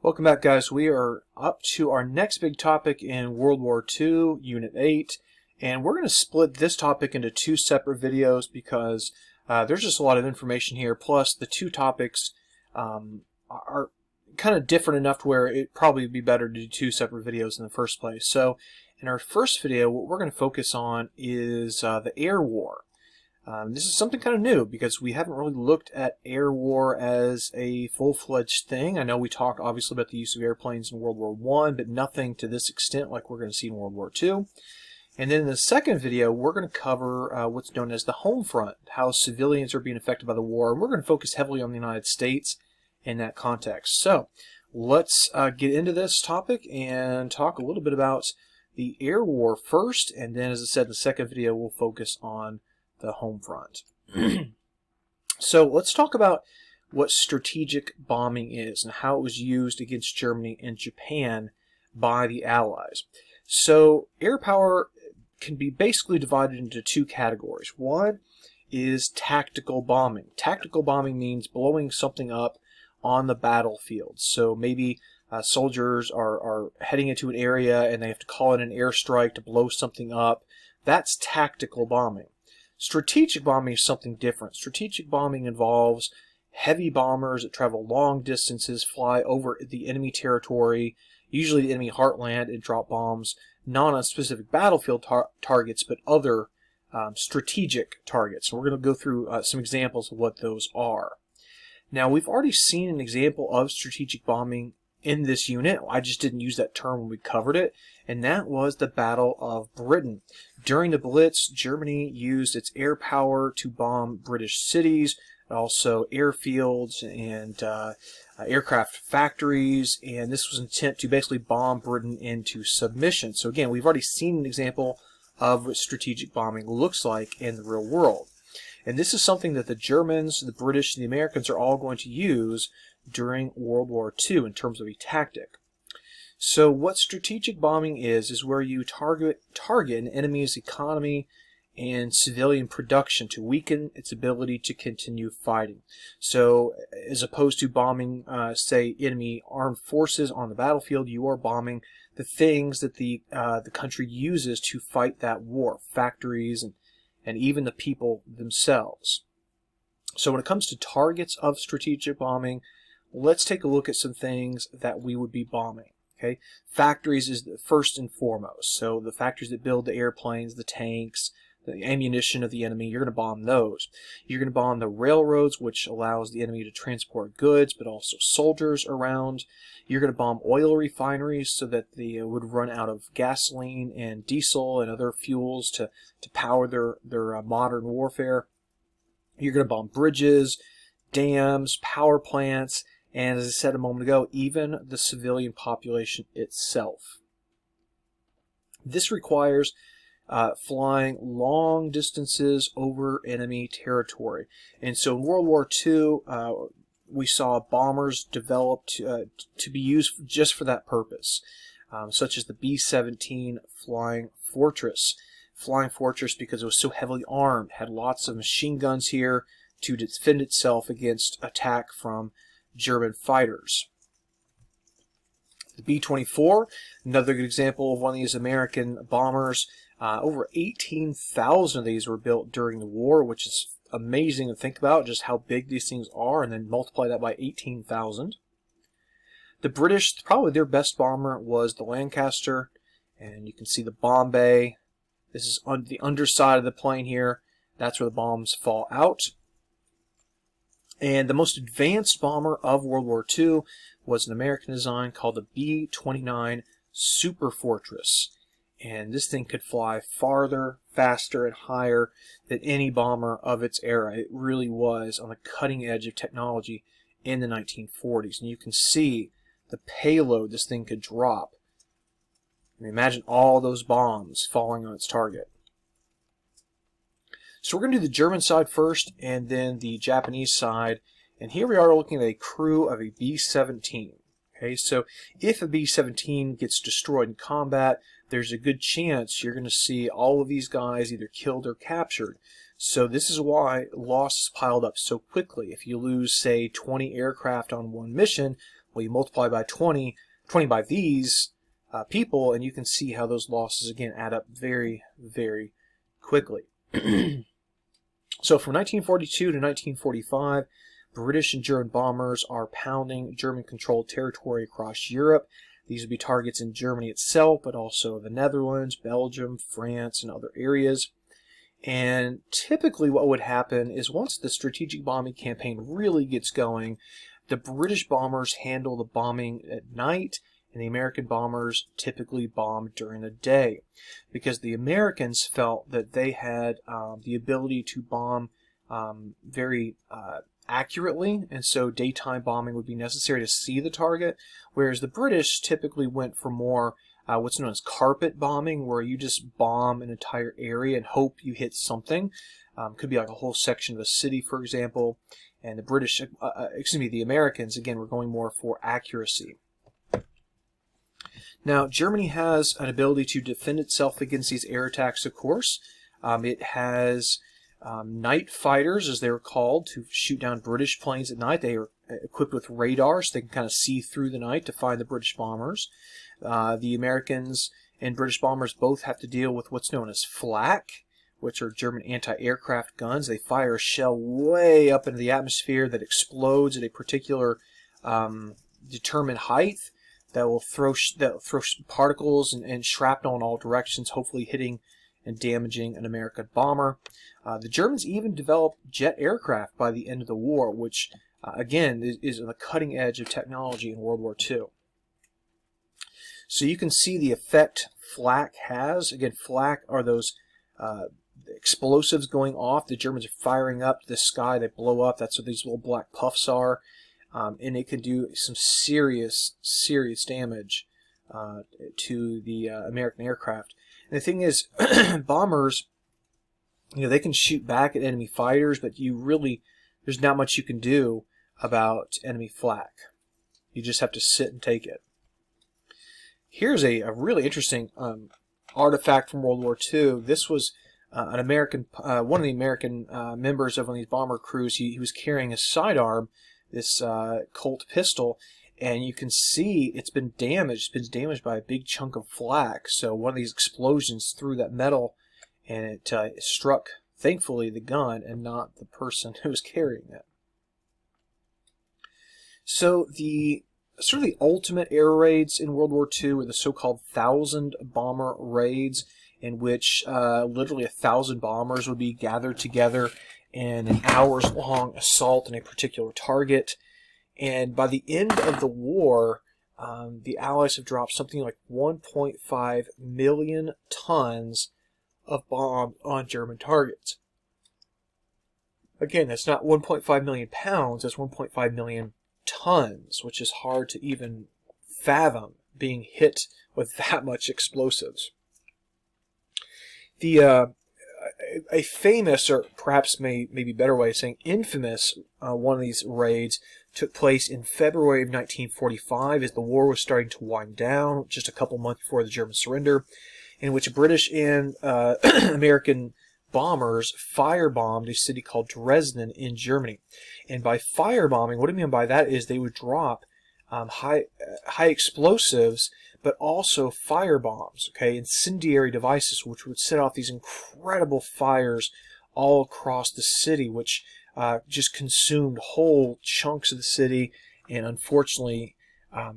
Welcome back, guys. We are up to our next big topic in World War II, Unit 8, and we're going to split this topic into two separate videos because there's just a lot of information here, plus the two topics are kind of different enough to where it'd probably be better to do two separate videos in the first place. So in our first video, what we're going to focus on is the air war. This is something kind of new because we haven't really looked at air war as a full-fledged thing. I know we talked obviously about the use of airplanes in World War I, but nothing to this extent like we're going to see in World War II. And then in the second video, we're going to cover what's known as the home front, how civilians are being affected by the war, and we're going to focus heavily on the United States in that context. So let's get into this topic and talk a little bit about the air war first, and then, as I said, in the second video, we'll focus on the home front. So let's talk about what strategic bombing is and how it was used against Germany and Japan by the Allies. So air power can be basically divided into two categories. One is tactical bombing. Tactical bombing means blowing something up on the battlefield. So maybe soldiers are heading into an area and they have to call in an airstrike to blow something up. That's tactical bombing. Strategic bombing is something different. Strategic bombing involves heavy bombers that travel long distances, fly over the enemy territory, usually the enemy heartland, and drop bombs not on specific battlefield targets, but other strategic targets. So we're going to go through some examples of what those are. Now, we've already seen an example of strategic bombing in this unit. I just didn't use that term when we covered it, and that was the Battle of Britain. During the Blitz, Germany used its air power to bomb British cities, also airfields and aircraft factories, and this was an attempt to basically bomb Britain into submission. So again, we've already seen an example of what strategic bombing looks like in the real world. And this is something that the Germans, the British, and the Americans are all going to use during World War II in terms of a tactic. So what strategic bombing is where you target an enemy's economy and civilian production to weaken its ability to continue fighting. So as opposed to bombing, say, enemy armed forces on the battlefield, you are bombing the things that the country uses to fight that war, factories and even the people themselves. So when it comes to targets of strategic bombing, let's take a look at some things that we would be bombing. Okay, factories is the first and foremost. So the factories that build the airplanes, the tanks, the ammunition of the enemy, you're going to bomb those. You're going to bomb the railroads, which allows the enemy to transport goods, but also soldiers around. You're going to bomb oil refineries so that they would run out of gasoline and diesel and other fuels to power their modern warfare. You're going to bomb bridges, dams, power plants, and as I said a moment ago, even the civilian population itself. This requires flying long distances over enemy territory. And so in World War II, we saw bombers developed to be used just for that purpose, such as the B-17 Flying Fortress. Flying Fortress, because it was so heavily armed, had lots of machine guns here to defend itself against attack from German fighters. The B-24, another good example of one of these American bombers. Over 18,000 of these were built during the war, which is amazing to think about, just how big these things are, and then multiply that by 18,000. The British, probably their best bomber was the Lancaster, and you can see the bomb bay. This is on the underside of the plane here. That's where the bombs fall out. And the most advanced bomber of World War II was an American design called the B-29 Super Fortress. And this thing could fly farther, faster, and higher than any bomber of its era. It really was on the cutting edge of technology in the 1940s. And you can see the payload this thing could drop. I mean, imagine all those bombs falling on its target. So we're going to do the German side first and then the Japanese side. And here we are looking at a crew of a B-17. Okay, so if a B-17 gets destroyed in combat, there's a good chance you're going to see all of these guys either killed or captured. So this is why losses piled up so quickly. If you lose, say, 20 aircraft on one mission, Well, you multiply by 20 by these people, and you can see how those losses, again, add up very, very quickly. So from 1942 to 1945, British and German bombers are pounding German-controlled territory across Europe. These would be targets in Germany itself, but also the Netherlands, Belgium, France, and other areas. And typically what would happen is once the strategic bombing campaign really gets going, the British bombers handle the bombing at night, and the American bombers typically bomb during the day, because the Americans felt that they had the ability to bomb very accurately, and so daytime bombing would be necessary to see the target, whereas the British typically went for more what's known as carpet bombing, where you just bomb an entire area and hope you hit something. Could be like a whole section of a city, for example. And the Americans, again, were going more for accuracy. Now, Germany has an ability to defend itself against these air attacks, of course. It has night fighters, as they were called, to shoot down British planes at night. They are equipped with radar, so they can kind of see through the night to find the British bombers. The Americans and British bombers both have to deal with what's known as flak, which are German anti-aircraft guns. They fire a shell way up into the atmosphere that explodes at a particular determined height that will throw particles and shrapnel in all directions, hopefully hitting and damaging an American bomber. The Germans even developed jet aircraft by the end of the war, which, again, is on the cutting edge of technology in World War II. So you can see the effect flak has. Again, flak are those explosives going off. The Germans are firing up to the sky. They blow up. That's what these little black puffs are. And it can do some serious, serious damage to the American aircraft. And the thing is, bombers, they can shoot back at enemy fighters, but there's not much you can do about enemy flak. You just have to sit and take it. Here's a really interesting artifact from World War II. This was one of the American members of one of these bomber crews. He was carrying a sidearm, this Colt pistol, and you can see it's been damaged. It's been damaged by a big chunk of flak. So one of these explosions threw that metal, and it struck, thankfully, the gun and not the person who was carrying it. So the ultimate air raids in World War II were the so-called 1,000 bomber raids, in which literally 1,000 bombers would be gathered together in an hours-long assault on a particular target. And by the end of the war, the Allies have dropped something like 1.5 million tons of bombs on German targets. Again, that's not 1.5 million pounds, that's 1.5 million tons, which is hard to even fathom being hit with that much explosives. A famous, or perhaps maybe better way of saying infamous, one of these raids took place in February of 1945 as the war was starting to wind down, just a couple months before the German surrender, in which British and American bombers firebombed a city called Dresden in Germany. And by firebombing, what I mean by that is they would drop high explosives, but also fire bombs, incendiary devices, which would set off these incredible fires all across the city, which just consumed whole chunks of the city, and unfortunately, a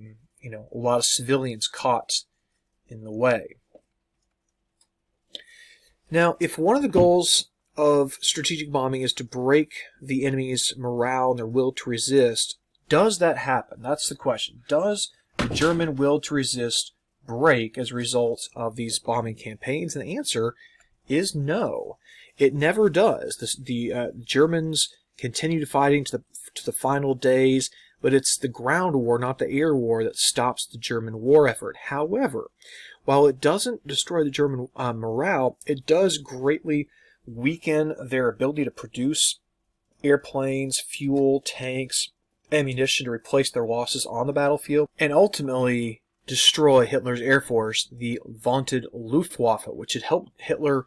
lot of civilians caught in the way. Now, if one of the goals of strategic bombing is to break the enemy's morale and their will to resist, does that happen? That's the question. Does the German will to resist break as a result of these bombing campaigns? And the answer is no. It never does. The Germans continue fighting to the final days, but it's the ground war, not the air war, that stops the German war effort. However, while it doesn't destroy the German morale, it does greatly weaken their ability to produce airplanes, fuel, tanks, ammunition to replace their losses on the battlefield, and ultimately destroy Hitler's air force, the vaunted Luftwaffe, which had helped Hitler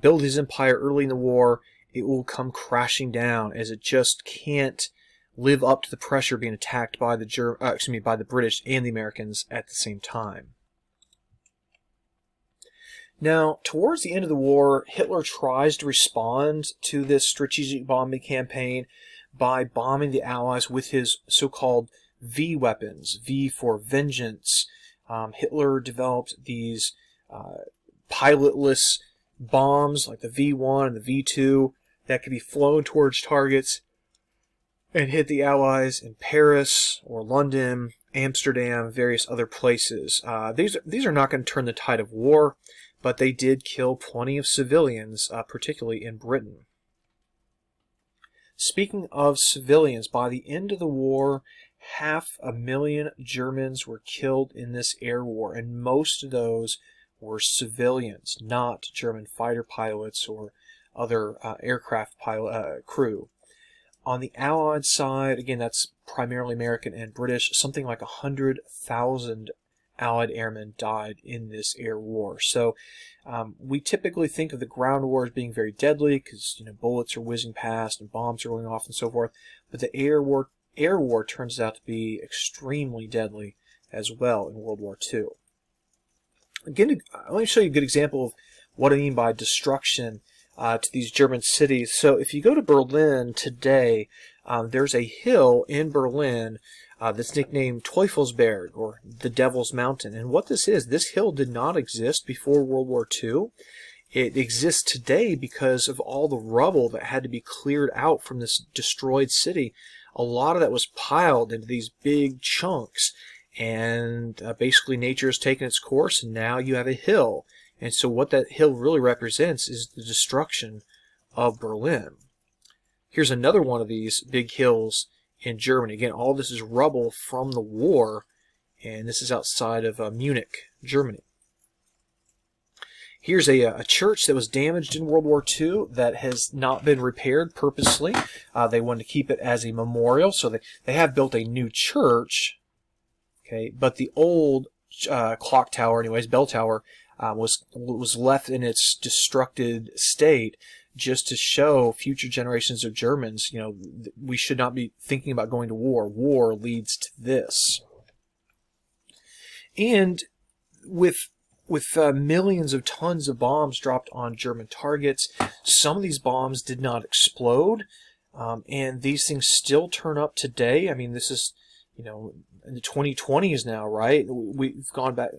build his empire early in the war. It will come crashing down as it just can't live up to the pressure being attacked by the by the British and the Americans at the same time. Now, towards the end of the war, Hitler tries to respond to this strategic bombing campaign by bombing the Allies with his so-called V weapons, V for vengeance. Hitler developed these pilotless bombs like the V1 and the V2 that could be flown towards targets and hit the Allies in Paris or London, Amsterdam, various other places. These are not going to turn the tide of war, but they did kill plenty of civilians, particularly in Britain. Speaking of civilians, by the end of the war, 500,000 Germans were killed in this air war, and most of those were civilians, not German fighter pilots or other aircraft crew. On the Allied side, again, that's primarily American and British, something like 100,000 Allied airmen died in this air war. So we typically think of the ground war as being very deadly because bullets are whizzing past and bombs are going off and so forth. But the air war turns out to be extremely deadly as well in World War II. Again, let me show you a good example of what I mean by destruction to these German cities. So if you go to Berlin today, there's a hill in Berlin that's nicknamed Teufelsberg, or the Devil's Mountain. And what this hill did not exist before World War II. It exists today because of all the rubble that had to be cleared out from this destroyed city. A lot of that was piled into these big chunks, and basically nature has taken its course, and now you have a hill. And so what that hill really represents is the destruction of Berlin. Here's another one of these big hills in Germany. Again, all this is rubble from the war, and this is outside of Munich, Germany. Here's a church that was damaged in World War II that has not been repaired purposely. They wanted to keep it as a memorial, so they have built a new church. Okay, but the old clock tower, bell tower, was left in its destructed state, just to show future generations of Germans, we should not be thinking about going to war. War leads to this. And with millions of tons of bombs dropped on German targets, some of these bombs did not explode, and these things still turn up today. I mean, this is, in the 2020s now, right? We've gone back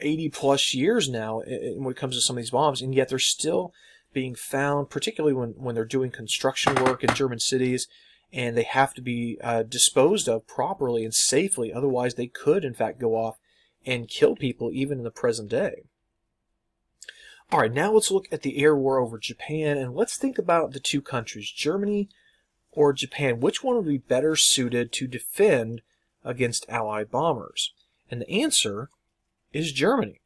80 plus years now when it comes to some of these bombs, and yet they're still being found, particularly when they're doing construction work in German cities, and they have to be disposed of properly and safely. Otherwise, they could, in fact, go off and kill people even in the present day. All right, now let's look at the air war over Japan, and let's think about the two countries, Germany or Japan. Which one would be better suited to defend against Allied bombers? And the answer is Germany.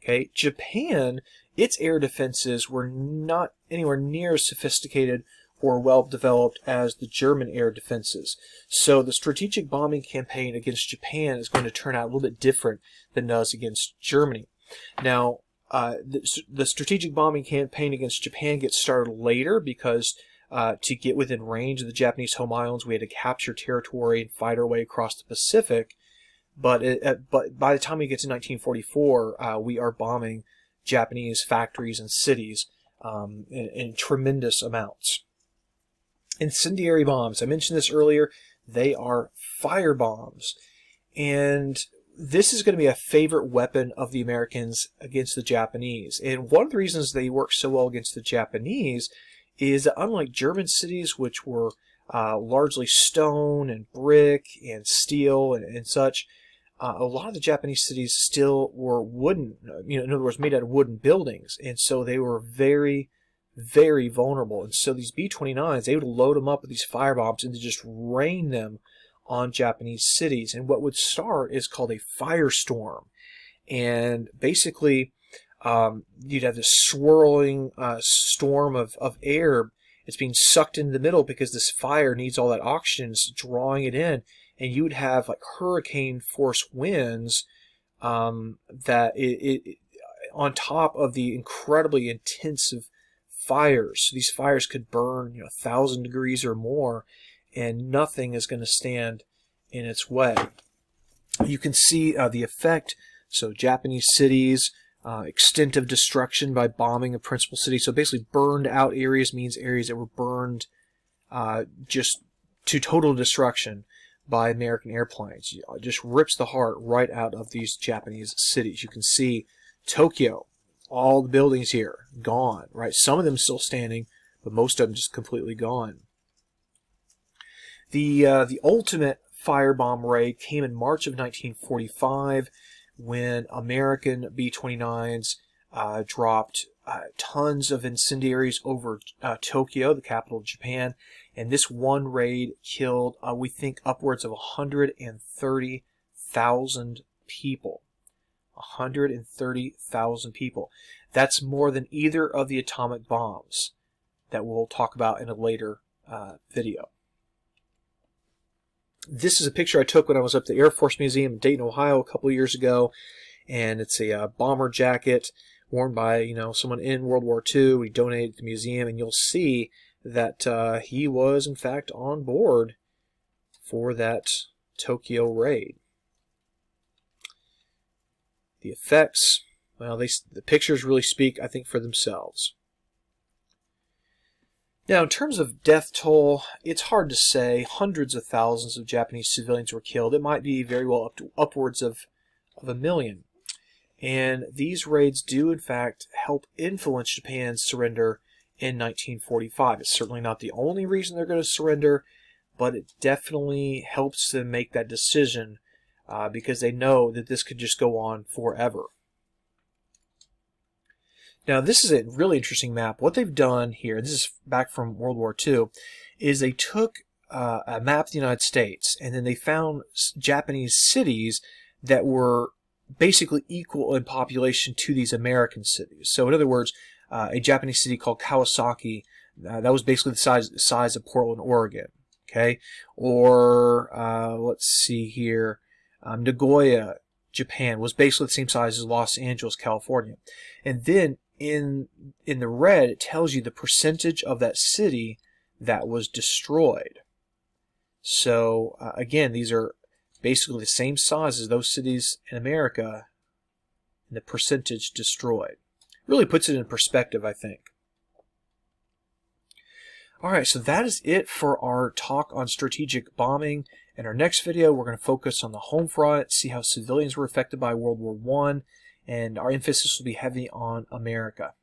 Okay, Japan, its air defenses were not anywhere near as sophisticated or well developed as the German air defenses. So the strategic bombing campaign against Japan is going to turn out a little bit different than it does against Germany. Now, the strategic bombing campaign against Japan gets started later because to get within range of the Japanese home islands, we had to capture territory and fight our way across the Pacific. But by the time we get to 1944, we are bombing Japanese factories and cities in tremendous amounts. Incendiary bombs, I mentioned this earlier, they are fire bombs. And this is going to be a favorite weapon of the Americans against the Japanese. And one of the reasons they work so well against the Japanese is that unlike German cities, which were largely stone and brick and steel and such, a lot of the Japanese cities still were wooden, in other words, made out of wooden buildings. And so they were very, very vulnerable. And so these B-29s, they would load them up with these firebombs and just rain them on Japanese cities. And what would start is called a firestorm. And basically, you'd have this swirling storm of air. It's being sucked into the middle because this fire needs all that oxygen, it's drawing it in. And you would have like hurricane force winds that on top of the incredibly intensive fires. These fires could burn 1,000 degrees or more, and nothing is going to stand in its way. You can see the effect. So Japanese cities, extensive destruction by bombing of principal cities. So basically burned out areas means areas that were burned just to total destruction by American airplanes. It just rips the heart right out of these Japanese cities. You can see Tokyo, all the buildings here, gone, right? Some of them still standing, but most of them just completely gone. The ultimate firebomb raid came in March of 1945 when American B-29s dropped tons of incendiaries over Tokyo, the capital of Japan, and this one raid killed, we think, upwards of 130,000 people. 130,000 people. That's more than either of the atomic bombs that we'll talk about in a later video. This is a picture I took when I was up at the Air Force Museum in Dayton, Ohio a couple of years ago, and it's a bomber jacket worn by someone in World War II. We donated to the museum, and you'll see that he was in fact on board for that Tokyo raid. The effects, well, the pictures really speak, I think, for themselves. Now, in terms of death toll, it's hard to say. Hundreds of thousands of Japanese civilians were killed. It might be very well upwards of 1 million. And these raids do, in fact, help influence Japan's surrender in 1945. It's certainly not the only reason they're going to surrender, but it definitely helps them make that decision because they know that this could just go on forever. Now, this is a really interesting map. What they've done here, this is back from World War II, is they took a map of the United States, and then they found Japanese cities that were basically equal in population to these American cities. So, in other words, a Japanese city called Kawasaki, that was basically the size of Portland, Oregon. Okay, or let's see here, Nagoya, Japan, was basically the same size as Los Angeles, California. And then in the red, it tells you the percentage of that city that was destroyed. So again, these are basically the same size as those cities in America, and the percentage destroyed. Really puts it in perspective, I think. Alright, so that is it for our talk on strategic bombing. In our next video, we're going to focus on the home front, see how civilians were affected by World War I, and our emphasis will be heavy on America.